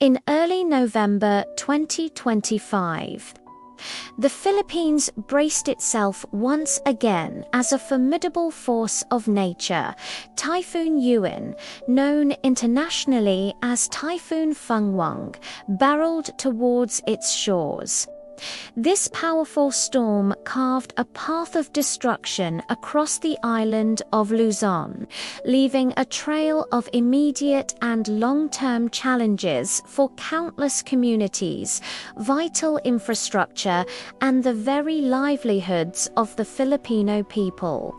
in early November 2025. The Philippines braced itself once again as a formidable force of nature. Typhoon Uwan, known internationally as Typhoon Fung-Wong, barreled towards its shores. This powerful storm carved a path of destruction across the island of Luzon, leaving a trail of immediate and long-term challenges for countless communities, vital infrastructure, and the very livelihoods of the Filipino people.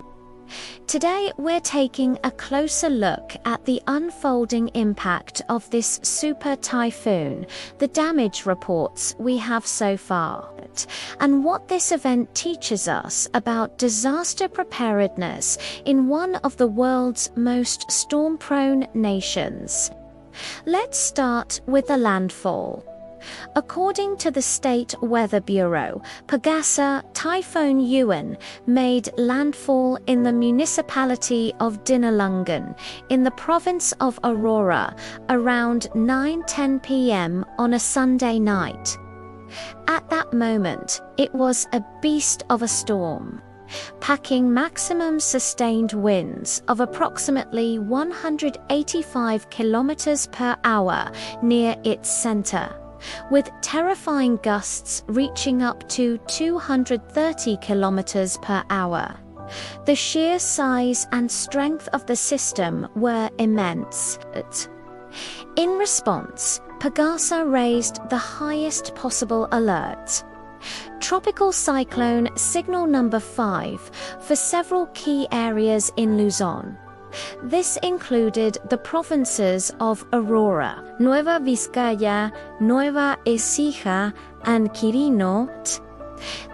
Today, we're taking a closer look at the unfolding impact of this super typhoon, the damage reports we have so far, and what this event teaches us about disaster preparedness in one of the world's most storm-prone nations. Let's start with the landfall. According to the State Weather Bureau, Pagasa Typhoon Uwan made landfall in the municipality of Dinalungan in the province of Aurora around 9:10 p.m. on a Sunday night. At that moment, it was a beast of a storm, packing maximum sustained winds of approximately 185 kilometers per hour near its center, with terrifying gusts reaching up to 230 kilometers per hour. The sheer size and strength of the system were immense. In response, Pagasa raised the highest possible alert, Tropical Cyclone Signal Number 5, for several key areas in Luzon. This included the provinces of Aurora, Nueva Vizcaya, Nueva Ecija, and Quirino.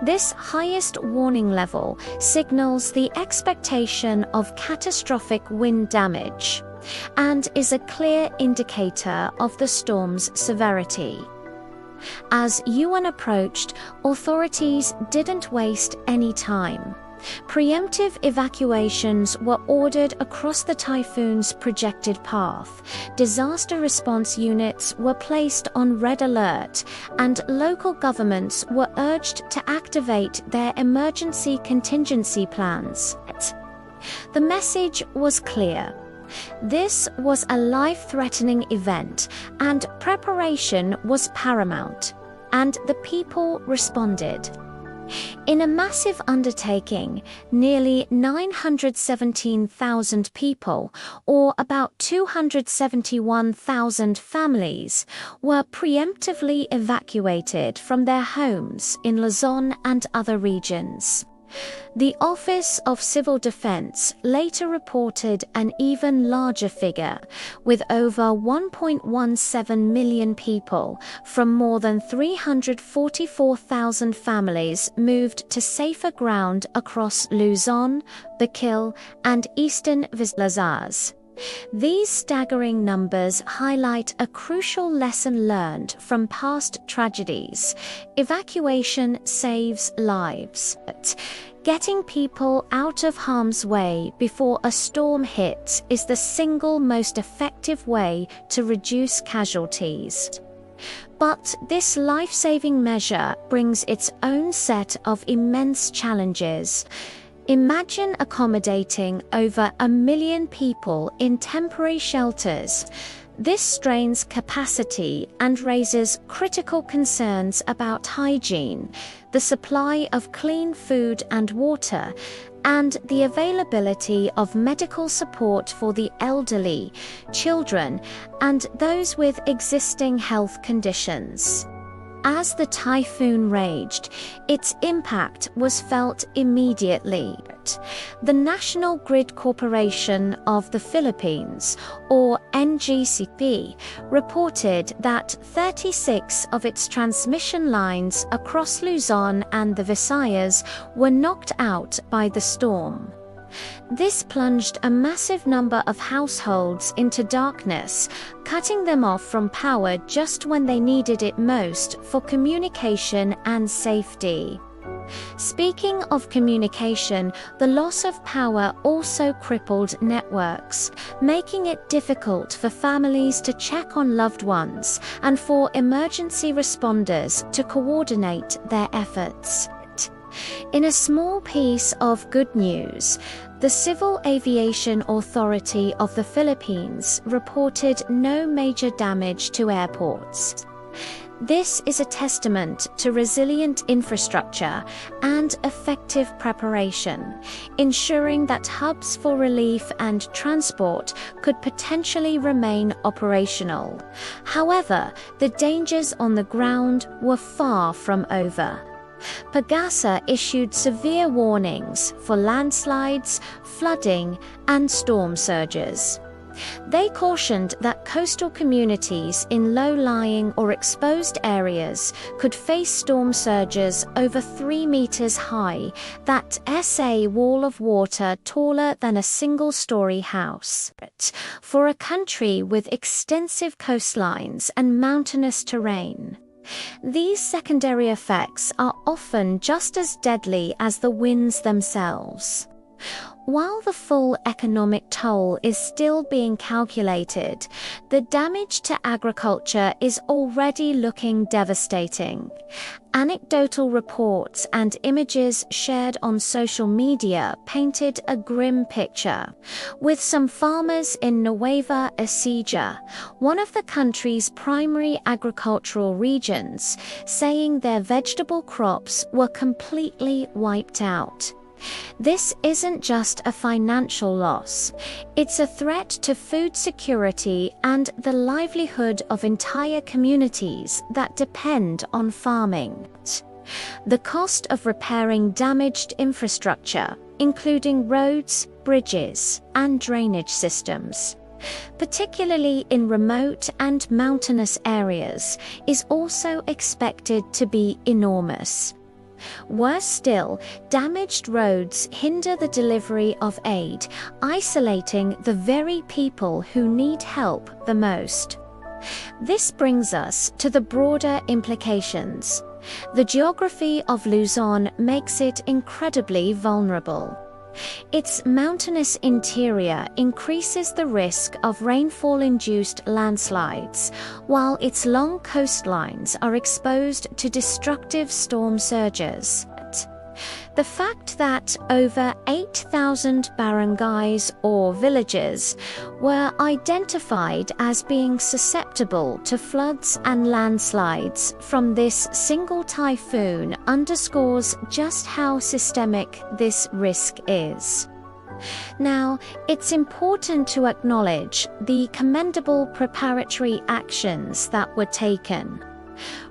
This highest warning level signals the expectation of catastrophic wind damage and is a clear indicator of the storm's severity. As Uwan approached, authorities didn't waste any time. Preemptive evacuations were ordered across the typhoon's projected path. Disaster response units were placed on red alert, and local governments were urged to activate their emergency contingency plans. The message was clear. This was a life-threatening event, and preparation was paramount, and the people responded. In a massive undertaking, nearly 917,000 people, or about 271,000 families, were preemptively evacuated from their homes in Luzon and other regions. The Office of Civil Defense later reported an even larger figure, with over 1.17 million people from more than 344,000 families moved to safer ground across Luzon, Bicol, and eastern Visayas. These staggering numbers highlight a crucial lesson learned from past tragedies. Evacuation saves lives. Getting people out of harm's way before a storm hits is the single most effective way to reduce casualties. But this life-saving measure brings its own set of immense challenges. Imagine accommodating over 1 million people in temporary shelters. This strains capacity and raises critical concerns about hygiene, the supply of clean food and water, and the availability of medical support for the elderly, children, and those with existing health conditions. As the typhoon raged, its impact was felt immediately. The National Grid Corporation of the Philippines, or NGCP, reported that 36 of its transmission lines across Luzon and the Visayas were knocked out by the storm. This plunged a massive number of households into darkness, cutting them off from power just when they needed it most for communication and safety. Speaking of communication, the loss of power also crippled networks, making it difficult for families to check on loved ones and for emergency responders to coordinate their efforts. In a small piece of good news, the Civil Aviation Authority of the Philippines reported no major damage to airports. This is a testament to resilient infrastructure and effective preparation, ensuring that hubs for relief and transport could potentially remain operational. However, the dangers on the ground were far from over. PAGASA issued severe warnings for landslides, flooding, and storm surges. They cautioned that coastal communities in low-lying or exposed areas could face storm surges over 3 meters high, that SA wall of water taller than a single-story house. For a country with extensive coastlines and mountainous terrain, these secondary effects are often just as deadly as the winds themselves. While the full economic toll is still being calculated, the damage to agriculture is already looking devastating. Anecdotal reports and images shared on social media painted a grim picture, with some farmers in Nueva Ecija, one of the country's primary agricultural regions, saying their vegetable crops were completely wiped out. This isn't just a financial loss, it's a threat to food security and the livelihood of entire communities that depend on farming. The cost of repairing damaged infrastructure, including roads, bridges, and drainage systems, particularly in remote and mountainous areas, is also expected to be enormous. Worse still, damaged roads hinder the delivery of aid, isolating the very people who need help the most. This brings us to the broader implications. The geography of Luzon makes it incredibly vulnerable. Its mountainous interior increases the risk of rainfall-induced landslides, while its long coastlines are exposed to destructive storm surges. The fact that over 8,000 barangays or villages were identified as being susceptible to floods and landslides from this single typhoon underscores just how systemic this risk is. Now, it's important to acknowledge the commendable preparatory actions that were taken.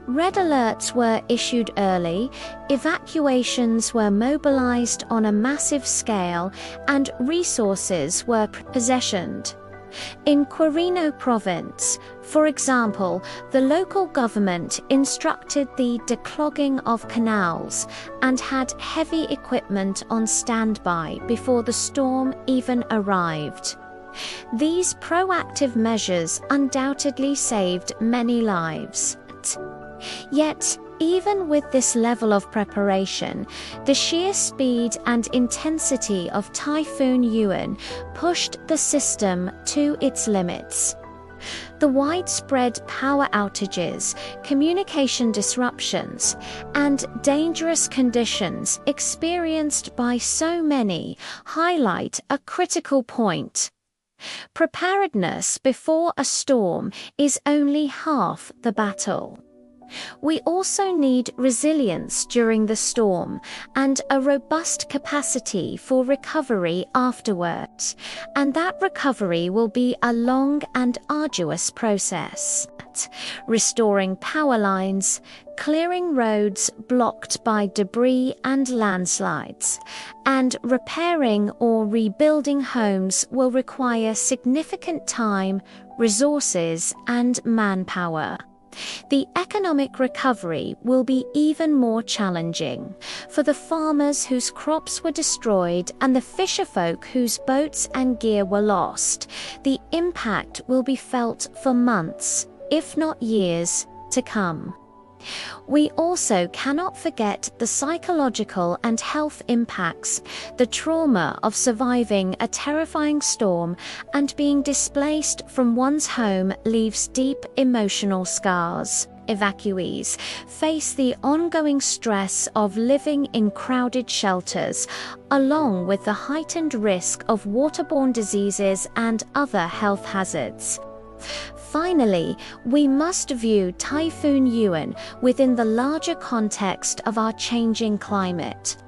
Red alerts were issued early, evacuations were mobilized on a massive scale, and resources were possessioned. In Quirino Province, for example, the local government instructed the declogging of canals and had heavy equipment on standby before the storm even arrived. These proactive measures undoubtedly saved many lives. Yet, even with this level of preparation, the sheer speed and intensity of Typhoon Uwan pushed the system to its limits. The widespread power outages, communication disruptions, and dangerous conditions experienced by so many highlight a critical point. Preparedness before a storm is only half the battle. We also need resilience during the storm and a robust capacity for recovery afterwards, and that recovery will be a long and arduous process. Restoring power lines, clearing roads blocked by debris and landslides, and repairing or rebuilding homes will require significant time, resources, and manpower. The economic recovery will be even more challenging for the farmers whose crops were destroyed and the fisherfolk whose boats and gear were lost. The impact will be felt for months, if not years, to come. We also cannot forget the psychological and health impacts. The trauma of surviving a terrifying storm and being displaced from one's home leaves deep emotional scars. Evacuees face the ongoing stress of living in crowded shelters, along with the heightened risk of waterborne diseases and other health hazards. Finally, we must view Typhoon Uwan within the larger context of our changing climate.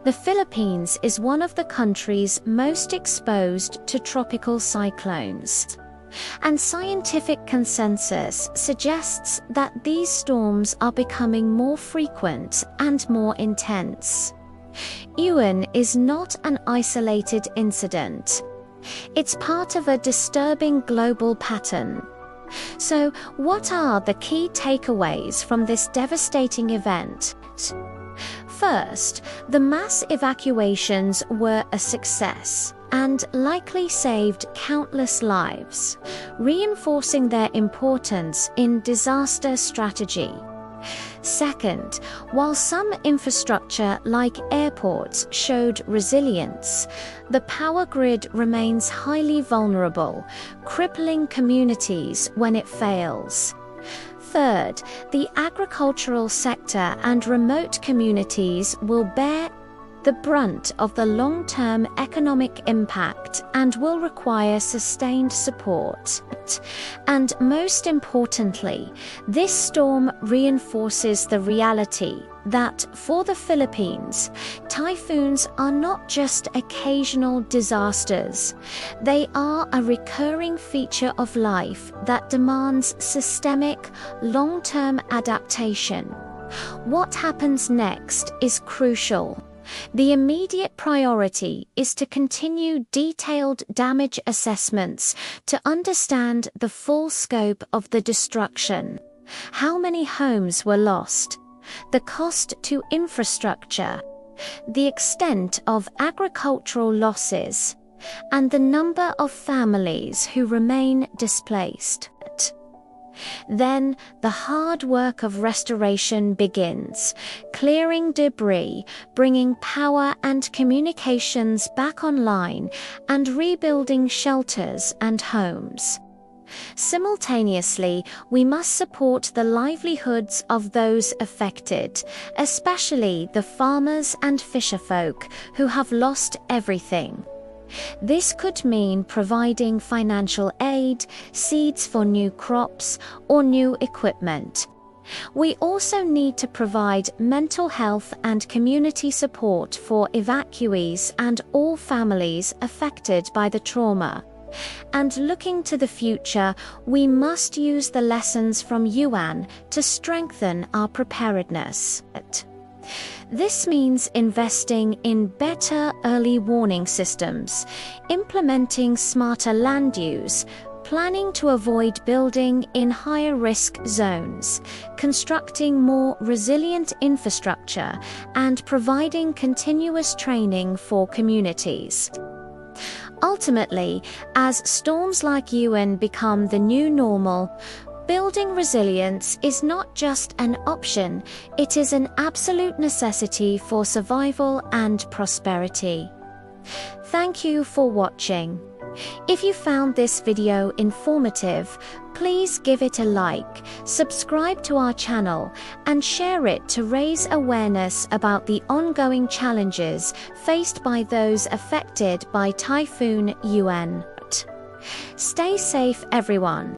The Philippines is one of the countries most exposed to tropical cyclones, and scientific consensus suggests that these storms are becoming more frequent and more intense. Uwan is not an isolated incident. It's part of a disturbing global pattern. So, what are the key takeaways from this devastating event? First, the mass evacuations were a success and likely saved countless lives, reinforcing their importance in disaster strategy. Second, while some infrastructure like airports showed resilience, the power grid remains highly vulnerable, crippling communities when it fails. Third, the agricultural sector and remote communities will bear the brunt of the long-term economic impact and will require sustained support. And most importantly, this storm reinforces the reality that for the Philippines, typhoons are not just occasional disasters. They are a recurring feature of life that demands systemic, long-term adaptation. What happens next is crucial. The immediate priority is to continue detailed damage assessments to understand the full scope of the destruction. How many homes were lost? The cost to infrastructure, the extent of agricultural losses, and the number of families who remain displaced. Then the hard work of restoration begins, clearing debris, bringing power and communications back online, and rebuilding shelters and homes. Simultaneously, we must support the livelihoods of those affected, especially the farmers and fisherfolk who have lost everything. This could mean providing financial aid, seeds for new crops, or new equipment. We also need to provide mental health and community support for evacuees and all families affected by the trauma. And looking to the future, we must use the lessons from Uwan to strengthen our preparedness. This means investing in better early warning systems, implementing smarter land use, planning to avoid building in higher risk zones, constructing more resilient infrastructure, and providing continuous training for communities. Ultimately, as storms like Uwan become the new normal, building resilience is not just an option, it is an absolute necessity for survival and prosperity. Thank you for watching. If you found this video informative, please give it a like, subscribe to our channel, and share it to raise awareness about the ongoing challenges faced by those affected by Typhoon Uwan. Stay safe, everyone.